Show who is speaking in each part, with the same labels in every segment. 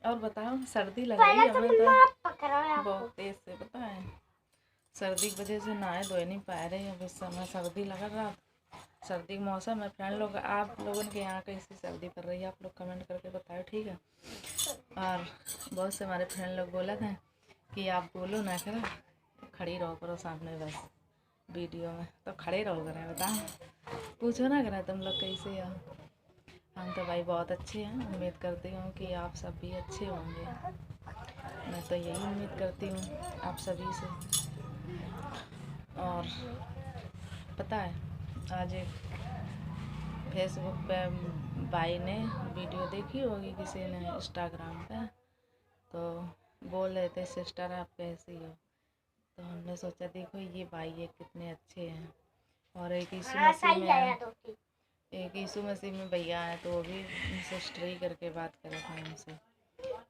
Speaker 1: और बताओ, सर्दी लग रही है हमें तो बहुत तेज से, पता है सर्दी की वजह से नहाए धोए नहीं पा रहे हैं। अब इस समय सर्दी लग रहा, सर्दी का मौसम है। फ्रेंड लोग, आप लोगों के यहाँ कैसी सर्दी पड़ रही है आप लोग कमेंट करके बताओ, ठीक है। और बहुत से हमारे फ्रेंड लोग बोला था कि आप बोलो ना करो, खड़ी रहो करो सामने बस वीडियो में, तो खड़े रहो करें, बताओ पूछो ना करें तुम लोग कैसे हो। हम तो भाई बहुत अच्छे हैं, उम्मीद करती हूँ कि आप सब भी अच्छे होंगे। मैं तो यही उम्मीद करती हूँ आप सभी से। और पता है, आज एक फेसबुक पे भाई ने वीडियो देखी होगी किसी ने इंस्टाग्राम पे, तो बोल रहे थे सिस्टर आप कैसी हो। तो हमने सोचा देखो ये भाई ये कितने अच्छे हैं, और एक यीशु मसीह में, एक यीशु मसीह में भैया है, तो वो भी सिस्टर ही करके बात करे थे हमसे।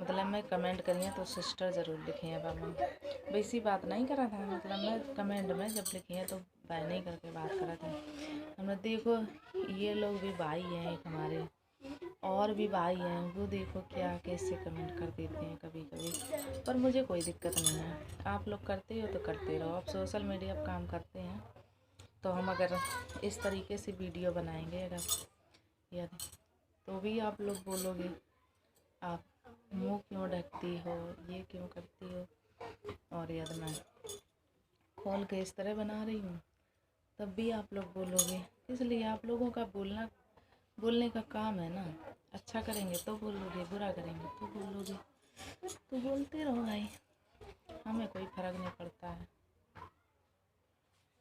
Speaker 1: मतलब मैं कमेंट करी तो सिस्टर ज़रूर लिखी है बाबा, वैसी बात नहीं करा था। मतलब मैं कमेंट में जब लिखी है तो भाई नहीं करके बात करा था। हमने देखो ये लोग भी भाई हैं एक हमारे, और भी भाई हैं, वो देखो क्या कैसे कमेंट कर देते हैं कभी कभी। पर मुझे कोई दिक्कत नहीं है, आप लोग करते हो तो करते रहो। आप सोशल मीडिया पर काम करते हैं तो हम अगर इस तरीके से वीडियो बनाएंगे अगर यदि, तो भी आप लोग बोलोगे आप मुंह क्यों ढकती हो, ये क्यों करती हो। और यदि मैं खोल के इस तरह बना रही हूँ तब भी आप लोग बोलोगे। इसलिए आप लोगों का बोलने का काम है ना। अच्छा करेंगे तो बोलोगे, बुरा करेंगे तो बोलोगे, तो बोलते रहो भाई, हमें कोई फ़र्क नहीं पड़ता है।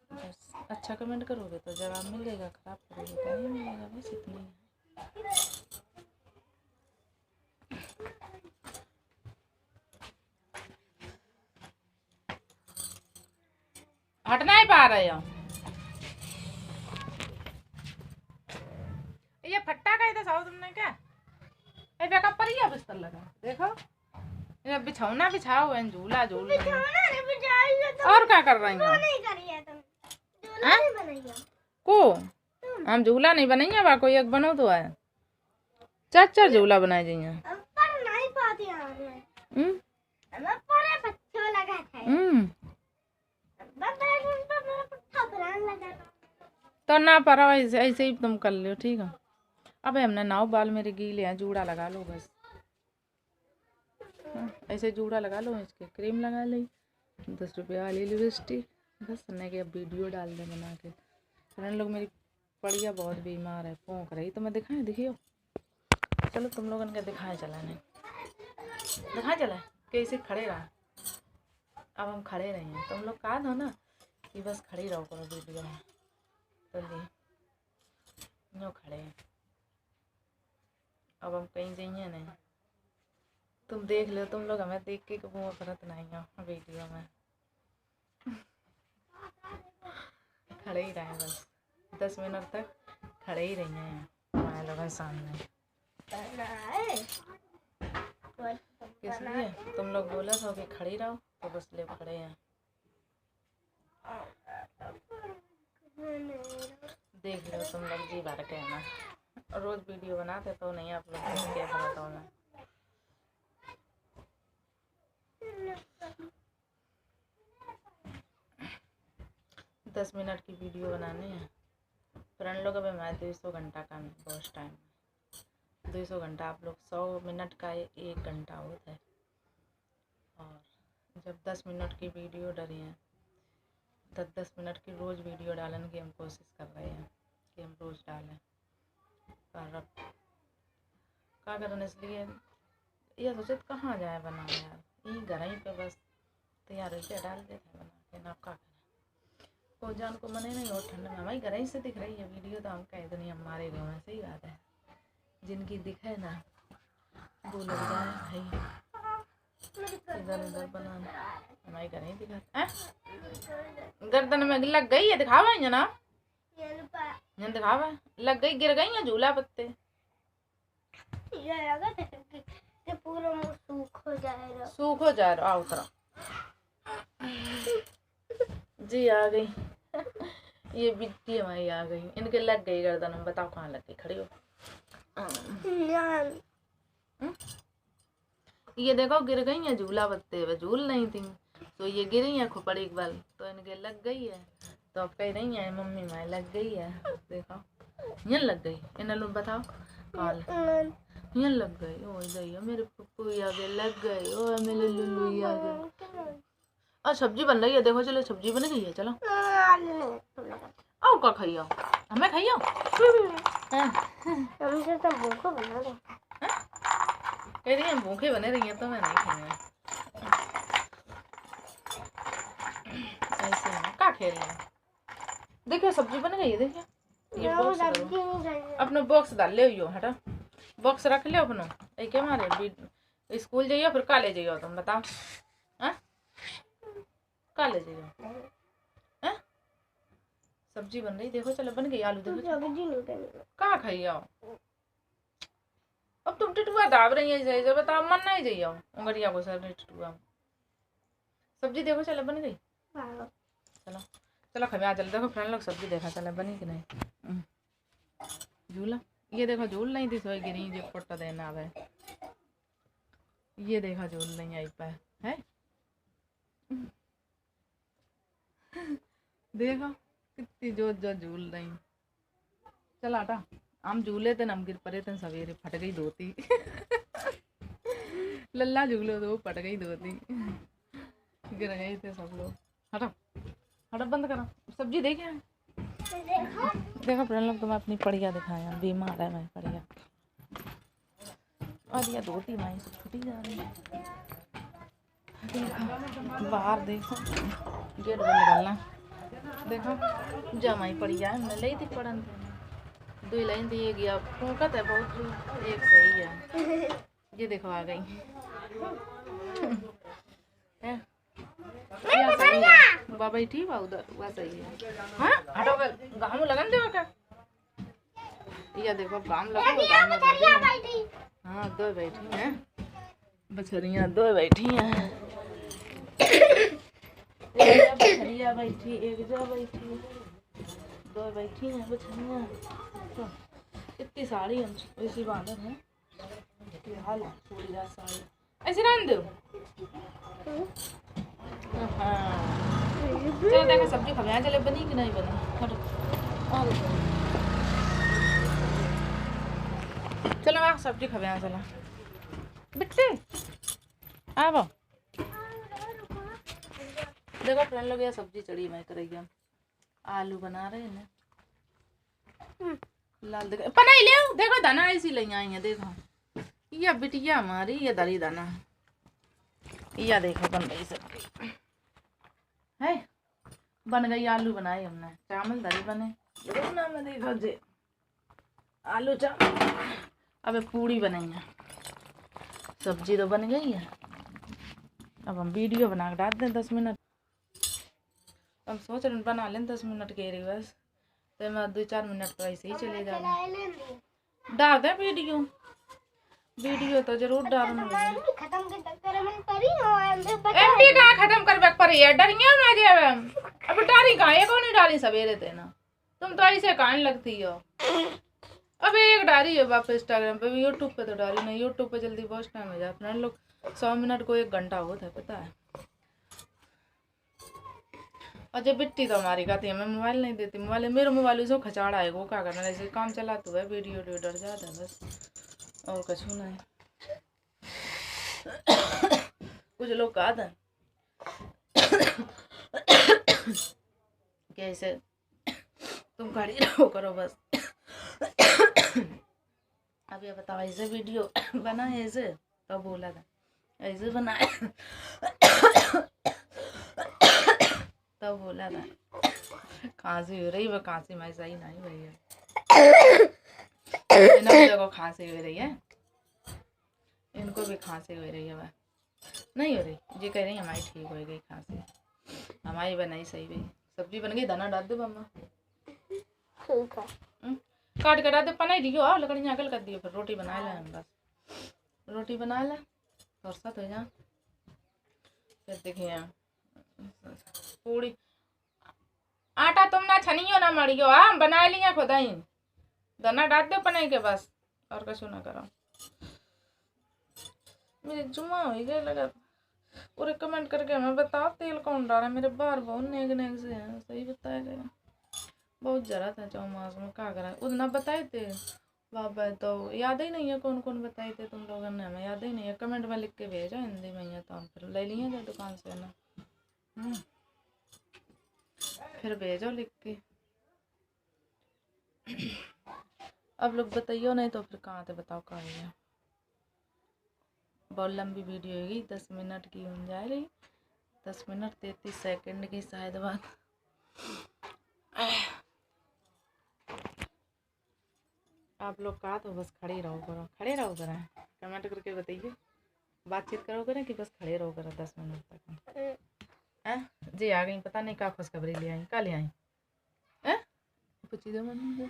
Speaker 1: बस अच्छा कमेंट करोगे तो जवाब मिलेगा, ख़राब करोगे तो नहीं मिलेगा, बस इतना ही है। हट नहीं पा रहे हो, ये फट्टा का इधर साओ तुमने क्या, ये बैकअप पर ही है बिस्तर लगा, देखो ये बिछौना बिछाओ है, झूला झूल रही है। और क्या कर रही हो को, हम झूला नहीं बनाइए बा, कोई एक बनो तो है चार झूला बनाए जाइए। तो ना परो, ऐसे ही तुम कर लो, ठीक है। अबे हमने नाव, बाल मेरे गीले हैं, जूड़ा लगा लो बस, ऐसे जूड़ा लगा लो, इसके क्रीम लगा ली, 10 रुपये वाली लिपस्टिक, बस सुनने के अब वीडियो डाल दें बना के। फ्रेंड लोग मेरी पड़िया बहुत बीमार है, भौंक रही, तो मैं दिखाएं, दिखियो चलो तुम लोगों ने दिखाए चला नहीं, दिखाए चला कैसे खड़े रहा। अब हम खड़े रहे हैं, तुम लोग कहा था ना कि बस खड़ी रहो करो वीडियो में, तो ये खड़े हैं। अब हम कहीं जाइए नहीं, तुम देख लो, तुम लोग हमें देख के वो फरत नहीं हो वीडियो में। खड़े ही रहे बस 10 मिनट तक, खड़े ही रही हैं हमारे लोगों सामने। इसलिए तुम लोग बोला था कि खड़ी रहो, तो बस ले खड़े हैं। देख लो तुम लोग जी भर के ना, रोज वीडियो बनाते तो नहीं आप लोग देख के भरत होना। 10 मिनट की वीडियो बनाने हैं फ्रेंड लोग। अब हमारे 200 घंटा का बहुत टाइम, 200 घंटा, आप लोग 100 मिनट का 1 घंटा होता है। और जब 10 मिनट की वीडियो डली है, 10 मिनट की रोज़ वीडियो डालने की हम कोशिश कर रहे हैं कि हम रोज़ डालें। पर अब क्या करें, इसलिए ये सोचे कहाँ जाए बना यार, ये घर ही पे बस तैयार होकर डाल देते बना के ना। क्या करें, को जान को मने नहीं हो, ठंड में हमारी घर ही से दिख रही है वीडियो, तो हम कह नहीं हमारे गाँव में। सही बात है, जिनकी दिखे ना वो लोग जाए भाई इधर उधर बनाने, हमारे घर ही दिखा। गर्दन में लग गई है, दिखावा है ना, दिखावा लग गई, गिर गई है झूला पत्ते, पूरा सूख हो जाएगा। आओ तरह जी आ गई ये बिट्टी हमारी आ गई, इनके लग गई गर्दन में, बताओ कहाँ लग गई, खड़ी हो। ये देखो गिर गई है झूला बत्ते हुए, झूल नहीं थी तो ये गिरी है खोपड़ी एक बल तो इनके लग गई है। तो अब कह रही है मम्मी माए लग गई है, देखो यहाँ लग गई। इन्हें लोग बताओ काल यहाँ लग गई। ओ गई मेरे पप्पू आगे लग गई। ओ मेरे लुल्लू आगे। और सब्जी बन रही है देखो, चलो सब्जी बन गई है, चलो आओ का खाइयो, हमें खाइयो।
Speaker 2: हमसे तो भूखो बना रहे
Speaker 1: कह रही है भूखे बने रही है तो मैं नहीं खाऊंगा। ऐसे है का खेल रहे हैं। देखिए सब्जी बन गई है, देखिए ये बॉक्स अपना बॉक्स डाल ले यो, हटा बॉक्स रख ले अपनो। ए के मारे स्कूल जाइयो फिर काले जाइयो, तुम बताओ हैं काले जाइयो हैं। सब्जी बन रही देखो, चलो बन गई। आलू देखो कहाँ खाई आओ। अब तुम टिटुआ दाब रही है जैसे बताओ, मन नहीं जाइयो उंगलिया को सर टिटुआ। सब्जी देखो चलो बन गई, चलो चलो खमिया चल। देखो फ्रेंड लोग सब्जी देखा चलो बनी कि नहीं। झूला ये देखो झूल नहीं थी सोई गिरी जो पट्टा देना है। ये देखा झूल नहीं आई पाए है। देखो कितनी जोर जोर झूल रही। चल आटा हम झूले थे नम गिर पड़े थे सवेरे फट गई धोती। लल्ला झूलो तो फट गई धोती, गिर गए थे सब लोग। हटो हटो बंद करो। सब्जी देखे देखो फ्रेंड लोग तुम्हें अपनी पड़िया दिखाया, बीमार है मैं पड़िया। और ये धोती माई से छुटी जा रही है। देखो बाहर देखो गेट बंद करना। देखो जमाई पड़िया है, मैं ली थी पड़न दो लाइन दी गया फूकत है बहुत, एक सही है। ये देखो आ गई है सही है। बाबा बैठी बा उधर वह सही है। हाँ हटो गाँव लगन दे क्या। ये देखो गाँव लगा। हाँ दो बैठी हैं बछरियाँ, दो बैठी हैं। बछरिया बैठी एक जो बैठी, दो बैठी हैं बछरियाँ। तो इतनी साड़ी हम वैसी बांधन है हाल पूरी रात साड़ी ऐसे रन दो। हाँ चलो देखो सब्जी खा चले बनी कि नहीं बनी। चलो मैं सब्जी खा चला बिट्टे आओ। देखो फ्रेंड लोग ये सब्जी चढ़ी मैं करेगी, हम आलू बना रहे हैं ना लाल देखो पनाई ले देखो दाना ऐसी ले आई है। देखो ये बिटिया हमारी ये दरी दाना या देखो बन गई सब्जी है, बन गई। आलू बनाए हमने, चावल दरी बने ना में देखो जे आलू चावल। अब पूड़ी बनाई है, सब्जी तो बन गई है। अब हम वीडियो बना के डाल दें 10 मिनट। हम सोच रहे बना लें 10 मिनट के रही बस, तो मैं 2-4 मिनट तो ऐसे ही चले जाऊँ। डाल दें वीडियो तो जरूर डालूंगी। एमपी कहाँ खत्म कर बैक पर है डरिया ना जे अब डाली कहाँ है, कौन डाली सवेरे देना तुम तो ऐसे कान लगती हो। अब एक डाली है वापस इंस्टाग्राम पे, यूट्यूब पे तो डाली नहीं। यूट्यूब पे जल्दी बहुत टाइम हो जाए फ्रेंड लोग, 100 मिनट को 1 घंटा होता है पता है। और जब बिट्टी तो हमारी कहती है मैं मोबाइल नहीं देती, मोबाइल मेरे मोबाइल से खचाड़ा है वो क्या करना, ऐसे काम चला तो है वीडियो डर जाता है बस और कुछ नहीं। कुछ लोग कहा था कैसे तुम खड़ी रहो करो बस। अब ये बताओ ऐसे वीडियो बना ऐसे तो बोला था ऐसे बनाए तो बोला था। खांसी हो रही है, खांसी में सही नहीं हुई है। देखो खांसी हो रही है, इनको भी खांसी हो रही है। वह नहीं हो रही जी कह रही हमारी ठीक हो गई खांसी, हमारी बनाई सही गई। सब्जी बन गई, दाना डाल दो मम्मा काट के डाल दे पनाई दियो और लकड़ियाँ अकल कर दियो। फिर रोटी बना ले, हम बस रोटी बना ले और साथ हो जा। फिर देखिए पूड़ी आटा तुम ना छनियो ना मड़ियो, हम बना लिया खुदा ही। दाना डाल दो पनाई के बस और कुछ ना करो। मेरी जुम्मा हो गई लगा। और कमेंट करके हमें बता तेल कौन डाला, मेरे बार बहुत नेग नेग से हैं, सही बताया गया। बहुत जरा था चौमास में, क्या करा उतना बताए थे बाबा, तो याद ही नहीं है कौन कौन बताए थे तुम लोगों ने, हमें याद ही नहीं है। कमेंट में लिख के भेजा हिंदी में, या तो हम फिर ले लिए थे दुकान से ना, फिर भेजो लिख के। अब लोग बताइयो नहीं तो फिर कहाँ से बताओ कहाँ है। बहुत लंबी वीडियो होगी, 10 मिनट की हो जा रही, 10 मिनट 33 सेकंड की शायद बात। आप लोग कहा तो बस खड़े रहो करो, खड़े रहो करें, कमेंट करके बताइए, बातचीत करो करें कि बस खड़े रहो करें 10 मिनट तक। जी आ गई, पता नहीं क्या खुशखबरी ले आई, क्या ले आई पूछी दो मन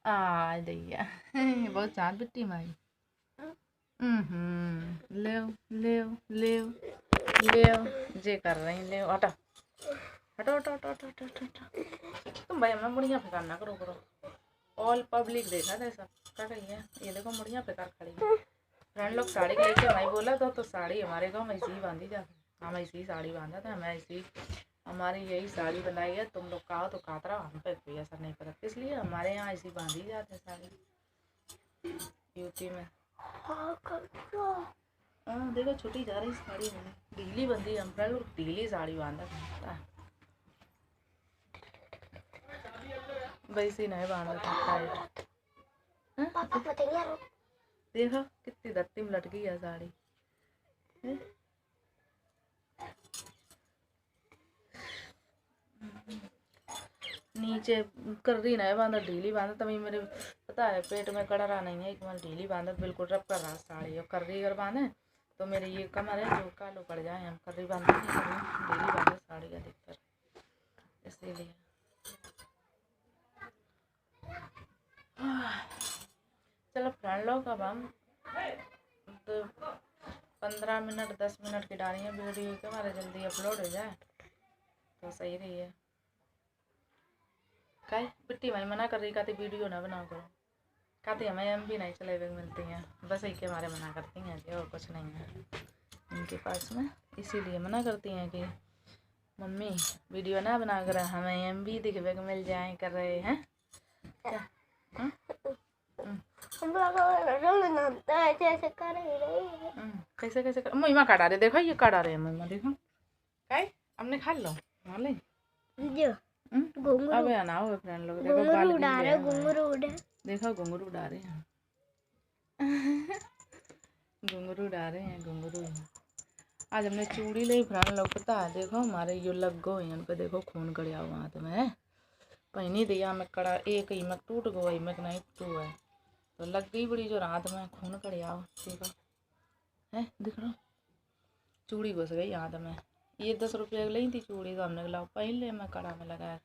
Speaker 1: आ दैया। बहुत चाँद बिट्टी माई। ले ले ले ले जे कर रही ले, हटा हटो हटो हटो हटो हटो हटो। तुम भाई हमें बढ़िया फिकार ना करो करो, ऑल पब्लिक देखा था सब क्या कही है। ये देखो बढ़िया फिकार खड़ी है। फ्रेंड लोग साड़ी लेके मैं बोला तो साड़ी हमारे गाँव में ऐसी ही बांधी जाती, हम ऐसी ही साड़ी बांधा था, हमें ऐसी हमारी यही साड़ी बनाई है। तुम लोग कहो तो कातरा, हम पे कोई असर नहीं पड़ा, इसलिए हमारे यहाँ ऐसी बांधी जाती है साड़ी यूपी में। हाँ देखो छोटी जा रही साड़ी में, ढीली बंदी, हम फ्रेंड लोग ढीली साड़ी बांधा था, वैसे नहीं बांधा था टाइट। देखो कितनी धरती में लटकी है साड़ी। नीचे कर्री नहीं बांधा, ढीली बांधा, तभी मेरे पता है पेट में कड़रा नहीं है, एक बार ढीली बांधा बिल्कुल रब कर रहा साड़ी। और कर्री अगर बांधे तो मेरे ये कमर है जो कालो पड़ जाए, हम कर्री बांधते नहीं, ढीली बांधे साड़ी अधिकतर, इसीलिए। चलो फ्रेंड लोग, अब हम तो 15 मिनट 10 मिनट की डाली है वीडियो के, हमारे जल्दी अपलोड हो जाए तो सही रही है। काय पिट्टी भाई मना कर रही, कहती वीडियो ना बनाओ करो, कहती हमें एम भी नहीं चले मिलती हैं, बस एक के हमारे मना करती हैं जी, और कुछ नहीं है इनके पास में, इसीलिए मना करती हैं कि मम्मी वीडियो ना बना कर, हमें एम भी दिखने को मिल जाए कर रहे हैं क्या। कैसे कैसे कर मुँह काटा रहे, देखो ये काटा रहे हैं देखो, काय हमने खा लो ले अब अनाओ फ्रेंड लोग, देखो घुंघरू उड़ा रहे, देखो घुंघरू उड़ा रहे हैं। घुंघरू उड़ा रहे हैं घुंघरू। आज हमने चूड़ी ली फ्रेंड लोग, पता है देखो हमारे यो लग गो यहाँ पे, देखो खून कड़िया हुआ हाथ में, पहनी दिया में कड़ा, एक ही में टूट गई में नहीं टूट है, तो लग गई बड़ी जो हाथ में खून कड़िया, देखो है दिख रहा, चूड़ी घुस गई हाथ में। ये 10 रुपये ली थी चूड़ी, तो हमने ला पहले मैं कड़ा में लगाया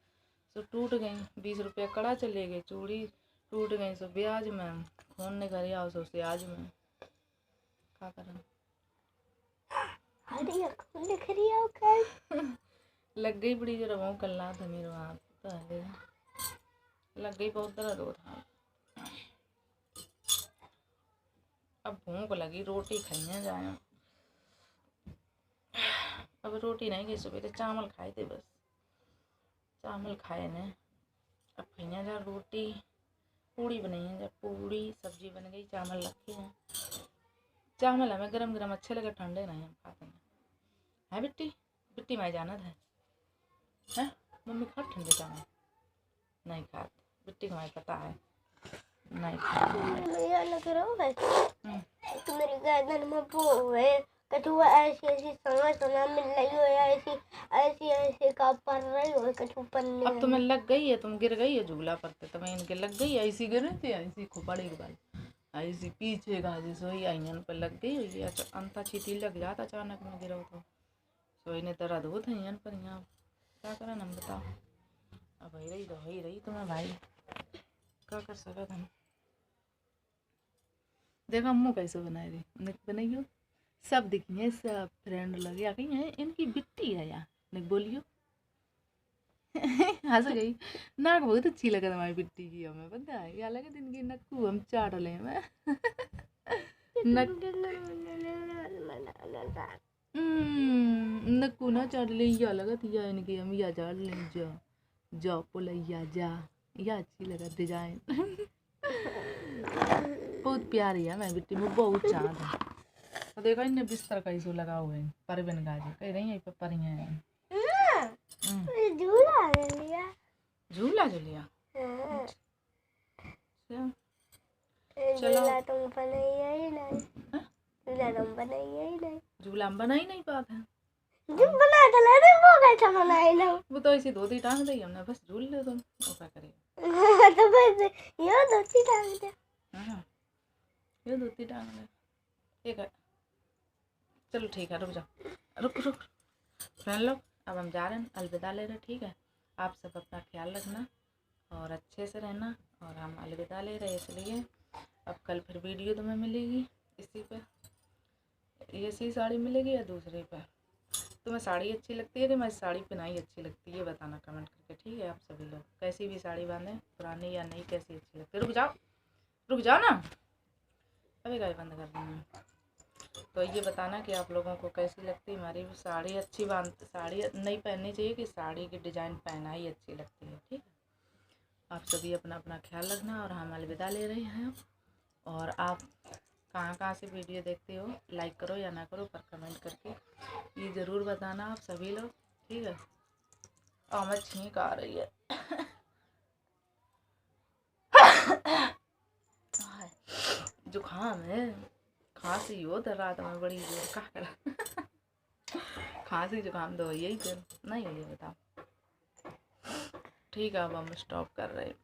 Speaker 1: तो टूट गई, 20 रुपये कड़ा चले गए, चूड़ी टूट गई, सो ब्याज में खून निकल आओ, सो ब्याज में क्या करें। लग गई बड़ी जो रवा कल्ला था मेरे वहाँ, लग गई बहुत दर्द हो था। अब भूख लगी, रोटी खाइए जाए, अब रोटी नहीं गई, सुबह चावल खाए थे, बस चावल खाए ने, अब खाइए जा रोटी, पूड़ी बनाई है, जब पूड़ी सब्जी बन गई, चावल रखे हैं, चावल हमें गरम गरम अच्छे लगे, ठंडे नहीं हम खाते हैं, है बिट्टी बिट्टी मैं जाना था है, मम्मी खा ठंडे चावल नहीं खाते, बिट्टी को हमें पता है नहीं कठुआ ऐसी ऐसी सोना मिल रही हो, ऐसी ऐसी ऐसी का पर रही हो कठु पन्ने। अब तुम्हें लग गई है, तुम गिर गई है झूला पर, तुम्हें इनके लग गई है, ऐसी गिर रही थी, ऐसी खोपड़ी के बाल ऐसी पीछे गाजी सोई आई पर लग गई हुई है, अंता चीटी लग जाता अचानक में गिरो तो, सोई ने दर्द होता है पर यहाँ क्या करा हम बताओ, अब ही रही तुम्हें भाई, क्या कर सका तुम। देखो अम्मू कैसे बनाए रही, बनाइयो सब दिखिए, सब फ्रेंड लगे आ गई हैं, इनकी बिट्टी है यार, नहीं बोलियो। हंस गई, नाक बहुत अच्छी लगा तुम्हारी बिट्टी की, हमें पता है क्या लगे इनकी नक्कू हम चाट ले में। नक्कू ना चढ़ ले, या लगत या इनके हम या चढ़ ले, जा पुलैया जा, या अच्छी लगा डिजाइन। बहुत प्यारी है मैं बेटी में, बहुत चाँद है। तो देखो इन्हें बिस्तर कैसे लगा हुआ है, परवीन गाजी कह रही है पर हैं।
Speaker 2: झूला लिया,
Speaker 1: झूला जो लिया।
Speaker 2: झूला तुम बनाइए ही नहीं, झूला तुम बनाइए ही नहीं,
Speaker 1: झूला बना ही नहीं पाता है।
Speaker 2: जब बनाया था लेने वो कैसा बनाए ना,
Speaker 1: वो तो ऐसी धोती टांग दी हमने, बस झूल ले तुम, वो क्या करें।
Speaker 2: तो बस ये धोती टांग दे।
Speaker 1: हाँ ये धोती टांग ले, ठीक है। चलो ठीक है, रुक जाओ, रुक फ्रेंड लोग, अब हम जा रहे हैं, अलविदा ले रहे, ठीक है। आप सब अपना ख्याल रखना और अच्छे से रहना, और हम अलविदा ले रहे इसलिए अब कल फिर वीडियो तुम्हें मिलेगी इसी पे, इसी साड़ी मिलेगी या दूसरे पे। तुम्हें साड़ी अच्छी लगती है कि मैं साड़ी पहनाई अच्छी लगती है, बताना कमेंट करके, ठीक है। आप सभी लोग कैसी भी साड़ी बांधें, पुरानी या नई, कैसी अच्छी लगती है। रुक जाओ ना, अभी गाय बंद कर देना। तो ये बताना कि आप लोगों को कैसी लगती है हमारी साड़ी। अच्छी साड़ी नहीं पहननी चाहिए कि साड़ी की डिज़ाइन पहना ही अच्छी लगती है, ठीक है। आप सभी अपना अपना ख्याल रखना, और हम अलविदा ले रहे हैं। और आप कहाँ से वीडियो देखते हो, लाइक करो या ना करो, पर कमेंट करके ये ज़रूर बताना आप सभी लोग, ठीक है। और मैं छींक आ रही है। जुकाम है, खांसी हो तो रात में बड़ी जोर का करा। खांसी जुकाम तो यही फिर नहीं हुई है, बताओ। ठीक है, अब हम स्टॉप कर रहे हैं।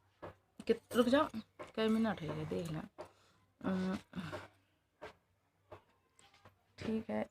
Speaker 1: रुक जाओ, कई मिनट है ये देख लें। ठीक है।